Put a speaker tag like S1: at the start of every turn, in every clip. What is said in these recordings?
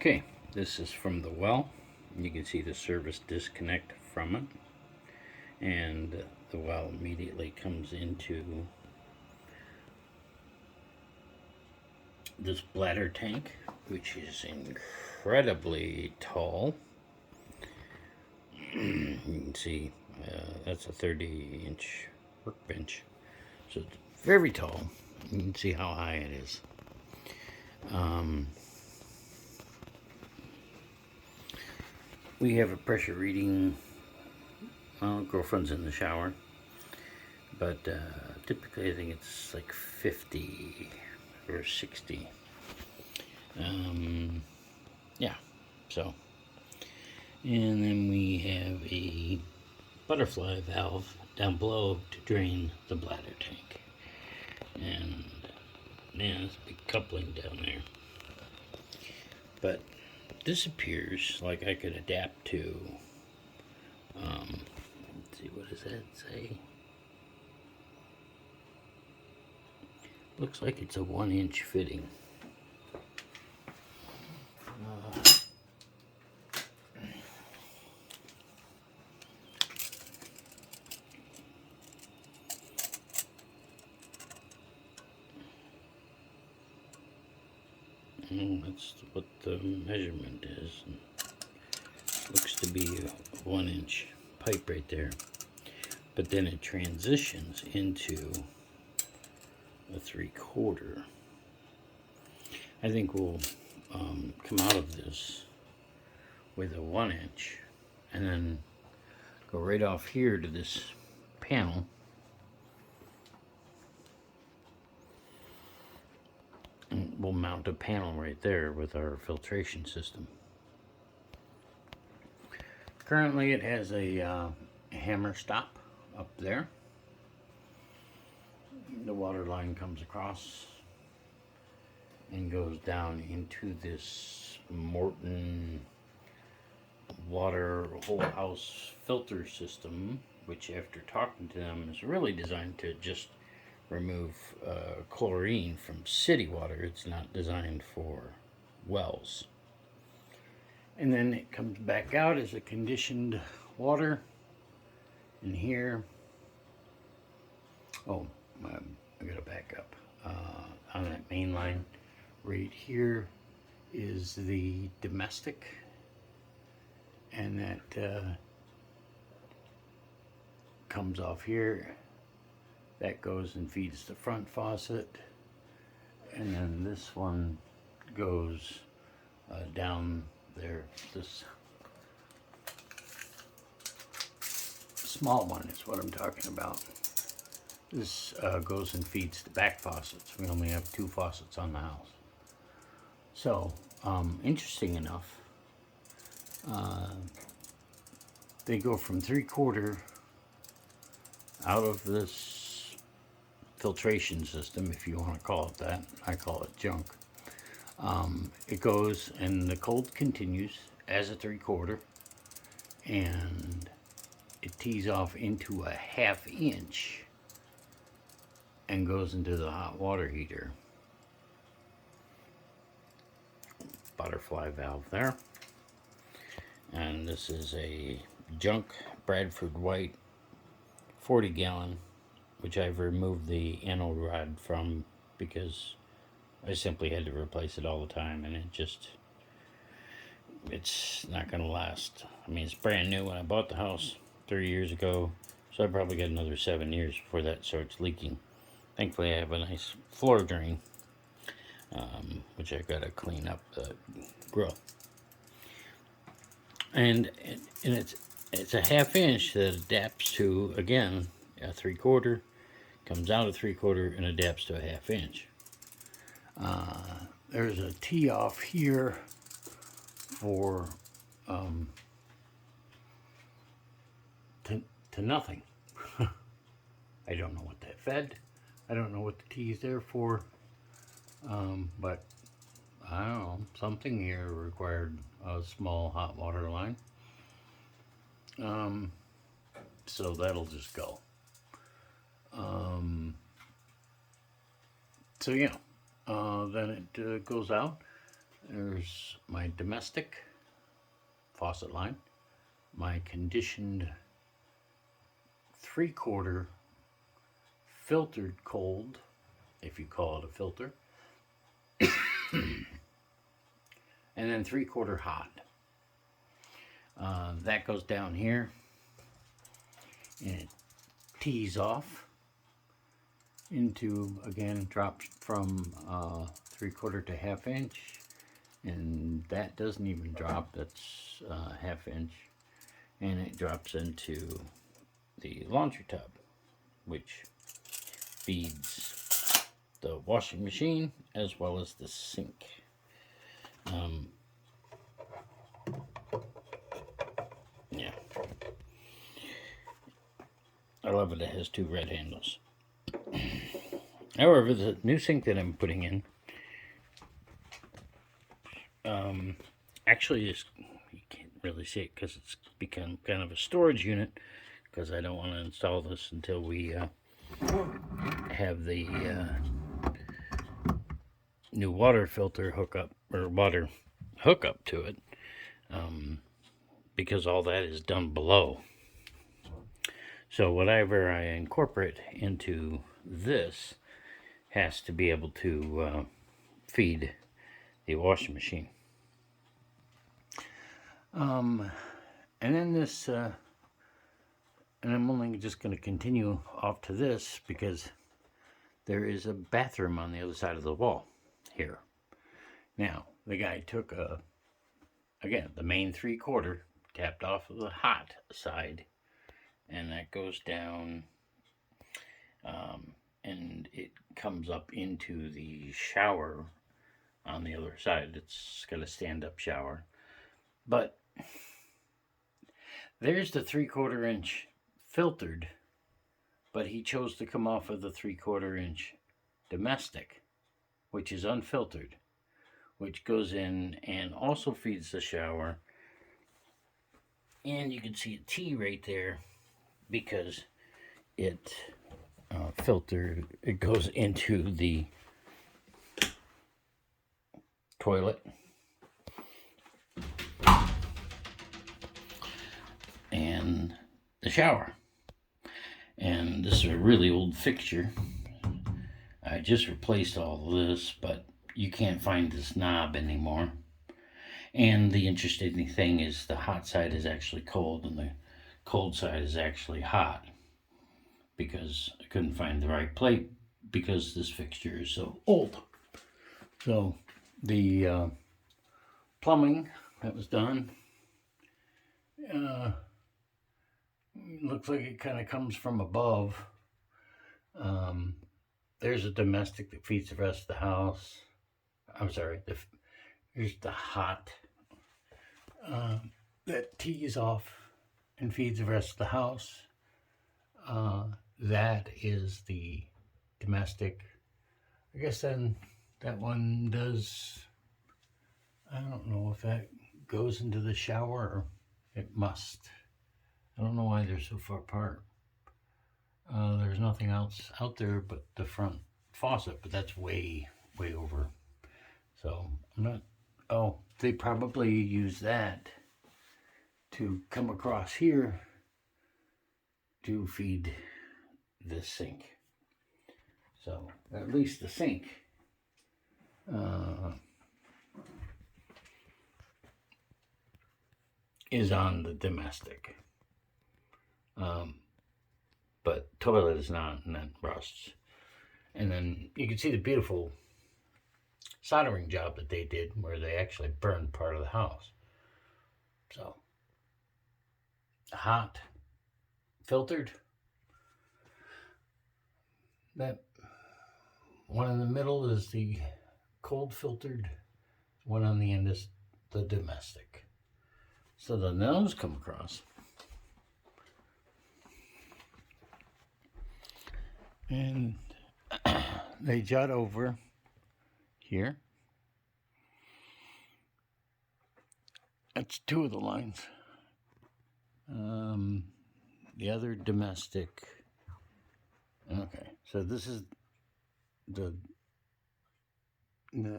S1: Okay, this is from the well. You can see the service disconnect from it, and the well immediately comes into this bladder tank, which is incredibly tall. You can see that's a 30-inch workbench, so it's very tall. You can see how high it is. We have a pressure reading. Well, girlfriend's in the shower, but typically I think it's like 50 or 60. Yeah, so. And then we have a butterfly valve down below to drain the bladder tank. And man, there's a big coupling down there. But this appears like I could adapt to, let's see, what does that say? Looks like it's a 1-inch fitting. That's what the measurement is. Looks to be a 1-inch pipe right there. But then it transitions into a 3/4. I think we'll come out of this with a 1-inch and then go right off here to this panel. And we'll mount a panel right there with our filtration system. Currently it has a hammer stop up there. The water line comes across and goes down into this Morton water whole house filter system, which after talking to them is really designed to just remove chlorine from city water. It's not designed for wells. And then it comes back out as a conditioned water. And here, I gotta back up. On that main line, right here is the domestic, and that comes off here. That goes and feeds the front faucet, and then this one goes down there. This small one is what I'm talking about. This goes and feeds the back faucets. We only have 2 faucets on the house. So, interesting enough, they go from 3/4 out of this filtration system, if you want to call it that. I call it junk. It goes and the cold continues as a 3/4, and it tees off into a 1/2 inch and goes into the hot water heater. Butterfly valve there. And this is a junk Bradford White 40-gallon, which I've removed the anode rod from because I simply had to replace it all the time, and it's not going to last. I mean, it's brand new when I bought the house 3 years ago, so I probably got another 7 years before that starts leaking. Thankfully, I have a nice floor drain, which I've got to clean up the grill. And it's a 1/2 inch that adapts to, again, a 3/4, comes out a 3/4 and adapts to a 1/2 inch. There's a tee off here for to nothing. I don't know what that fed. I don't know what the T is there for. But I don't know, something here required a small hot water line. So that'll just go. So yeah, then it goes out. There's my domestic faucet line, my conditioned 3/4 filtered cold, if you call it a filter, and then 3/4 hot. That goes down here and it tees off into, again, drops from 3/4 to 1/2 inch, and that doesn't even drop, that's 1/2 inch, and it drops into the laundry tub, which feeds the washing machine as well as the sink. Yeah, I love it. It has 2 red handles. However, the new sink that I'm putting in actually is, you can't really see it because it's become kind of a storage unit, because I don't want to install this until we have the new water filter hookup, or water hookup to it, because all that is done below. So whatever I incorporate into this has to be able to feed the washing machine. And then this, and I'm only just going to continue off to this because there is a bathroom on the other side of the wall here. Now, the guy took again, the main 3/4, tapped off of the hot side, and that goes down, and it comes up into the shower on the other side. It's got a stand-up shower, but there's the 3/4 inch filtered, but he chose to come off of the 3/4 inch domestic, which is unfiltered, which goes in and also feeds the shower. And you can see a T right there because it it goes into the toilet and the shower. And this is a really old fixture. I just replaced all of this, but you can't find this knob anymore. And the interesting thing is the hot side is actually cold and the cold side is actually hot, because I couldn't find the right plate because this fixture is so old. So the plumbing that was done, looks like it kind of comes from above. There's a domestic that feeds the rest of the house. I'm sorry, here's the hot that tees off and feeds the rest of the house. That is the domestic. I guess then that one does, I don't know if that goes into the shower, or it must. I don't know why they're so far apart. There's nothing else out there but the front faucet, but that's way over. So I'm not, oh, they probably use that to come across here to feed this sink. So at least the sink is on the domestic. But toilet is not, and that rusts. And then you can see the beautiful soldering job that they did where they actually burned part of the house. So hot, filtered. That one in the middle is the cold filtered. One on the end is the domestic. So then those come across. And they jut over here. That's 2 of the lines. The other domestic. Okay, so this is the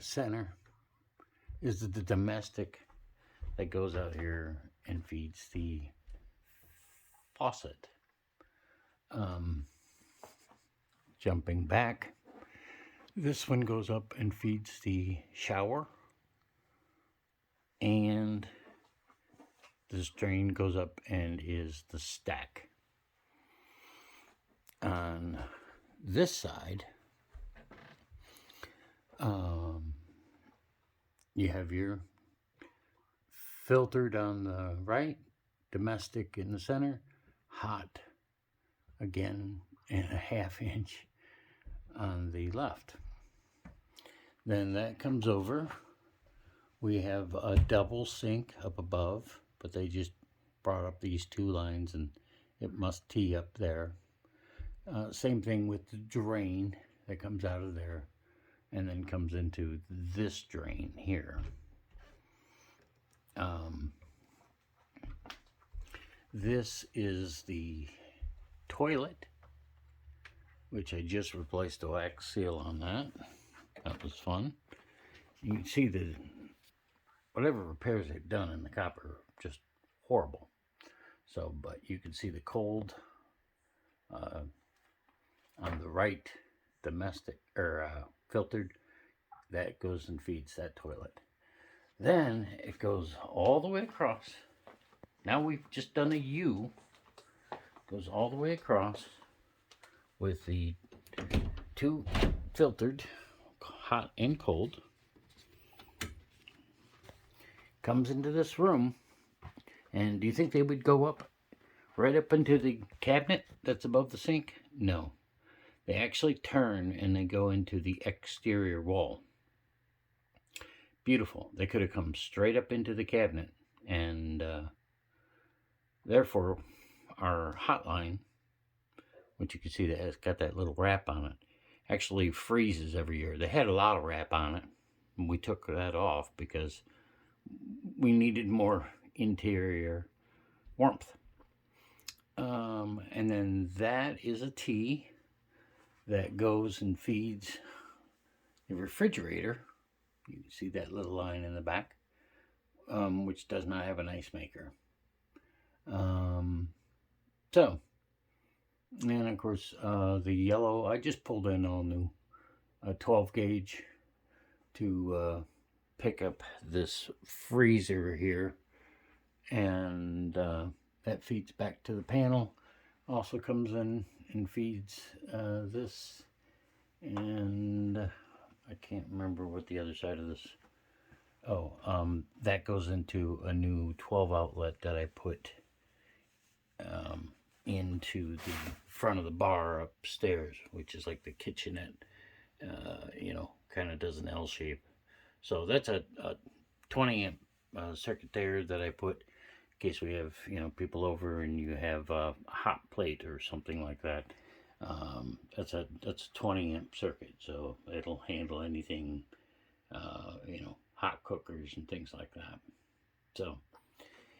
S1: center is the domestic that goes out here and feeds the faucet. Jumping back, this one goes up and feeds the shower, and this drain goes up and is the stack. On this side, you have your filtered on the right, domestic in the center, hot again and a 1/2 inch on the left. Then that comes over. We have a double sink up above, but they just brought up these 2 lines and it must tee up there. Same thing with the drain that comes out of there and then comes into this drain here. This is the toilet, which I just replaced the wax seal on that. That was fun. You can see the whatever repairs they've done in the copper are just horrible. So, but you can see the cold on the right, domestic or filtered, that goes and feeds that toilet. Then it goes all the way across. Now we've just done a U. Goes all the way across with the 2 filtered, hot and cold. Comes into this room, and do you think they would go up right up into the cabinet that's above the sink? No. They actually turn and they go into the exterior wall. Beautiful. They could have come straight up into the cabinet, and therefore our hotline, which you can see that has got that little wrap on it, actually freezes every year. They had a lot of wrap on it, and we took that off because we needed more interior warmth. And then that is a T that goes and feeds the refrigerator. You can see that little line in the back, which does not have an ice maker. So, and of course, the yellow, I just pulled in all new 12 gauge to pick up this freezer here, and that feeds back to the panel. Also comes in and feeds this, and I can't remember what the other side of this. That goes into a new 12 outlet that I put into the front of the bar upstairs, which is like the kitchenette, kind of does an L shape. So that's a 20 amp circuit there that I put in case we have, people over and you have a hot plate or something like that. That's a 20 amp circuit, so it'll handle anything, hot cookers and things like that. So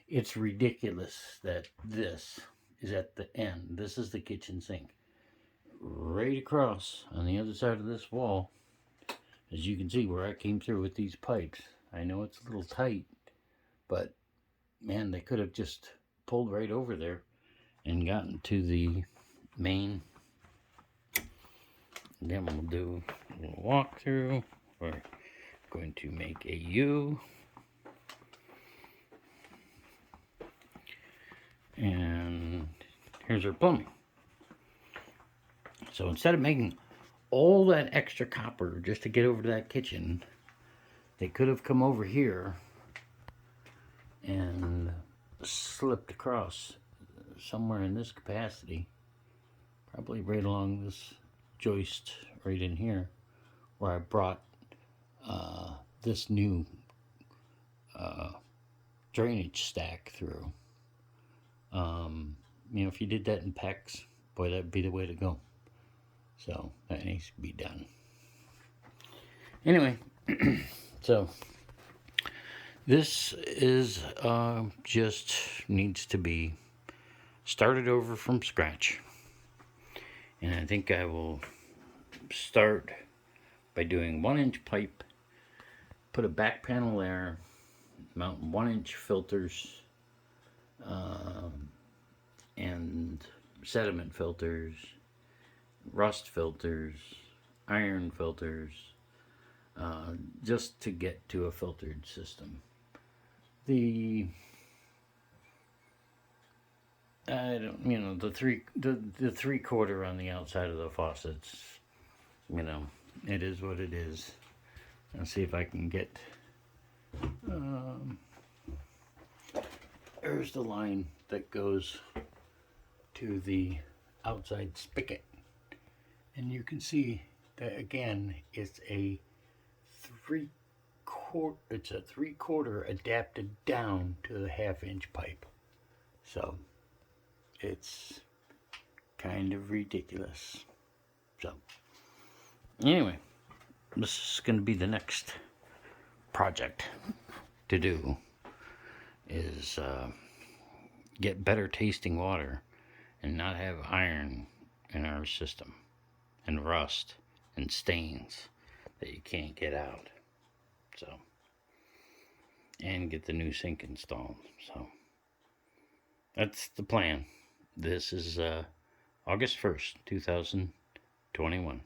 S1: it's ridiculous that this is at the end. This is the kitchen sink. Right across on the other side of this wall, as you can see where I came through with these pipes. I know it's a little tight, but man, they could have just pulled right over there and gotten to the main. Then we'll do a little walkthrough. We're going to make a U. And here's our plumbing. So instead of making all that extra copper just to get over to that kitchen, they could have come over here and slipped across somewhere in this capacity, probably right along this joist right in here, where I brought this new drainage stack through. If you did that in PEX, boy, that'd be the way to go. So that needs to be done. Anyway, so this is just needs to be started over from scratch. And I think I will start by doing 1-inch pipe put a back panel there, mount 1-inch filters, and sediment filters, rust filters, iron filters, just to get to a filtered system. The the 3/4 on the outside of the faucets, it is what it is. I'll see if I can get. There's the line that goes to the outside spigot, and you can see that again it's a 3/4 adapted down to the 1/2-inch pipe, so it's kind of ridiculous. So anyway, this is going to be the next project to do, is get better tasting water and not have iron in our system and rust and stains that you can't get out. So, and get the new sink installed. So that's the plan. This is August 1st, 2021.